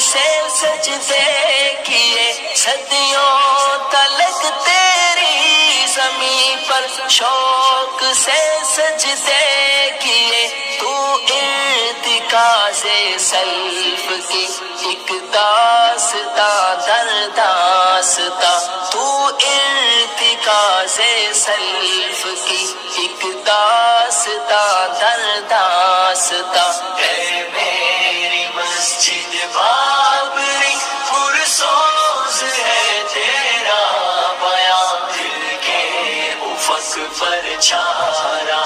سے سجدے کیے، صدیوں تلک تیری زمین پر شوق سے سجدے کیے، تو ارتکاز سلف کی ایک داستاں در داستاں، تو ارتکاز سلف کی ایک داستاں در داستاں، اے میری مسجد بابری پرسوز ہے تیرا بیان، دل کے افق پر چھا رہا